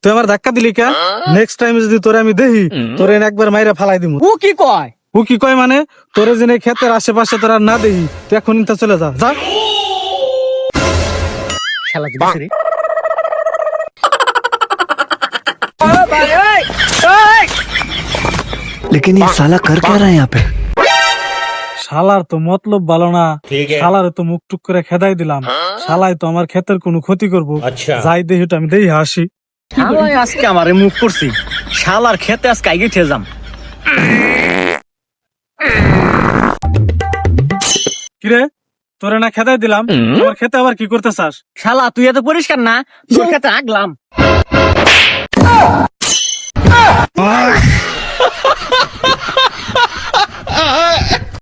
তুই আমার ধাক্কা দিলি কে? নেক্সট টাইম যদি তোরে আমি দেখি তোরে একবার মাইরা ফালাই দিমু। ও কি কয়? ও কি কয় মানে? তোরে জেনে ক্ষেতের আশেপাশে তোরা না দেখি তুই এখন ইনতা চলে যা যা। শালা কি দিছে রে? लेकिन ये साला कर क्या रहा है यहाँ पे? শালার তো মতলব ভালো না, শালার তো মুখ টুক করে খেদাই দিলাম, শালাই তো আমার ক্ষেতের কোনো ক্ষতি করবো। যাই দেখি তো আমি দেখি হাসি। শালাই আজকে আমারে মুভ করছি, শালার খেতে আজকে আইগে ঠে যাম। কিরে তোরে না খেদাই দিলাম, তোর খেতে আবার কি করতে চাস? শালা তুই এত পরিষ্কার না, তোর খেতে আগলাম।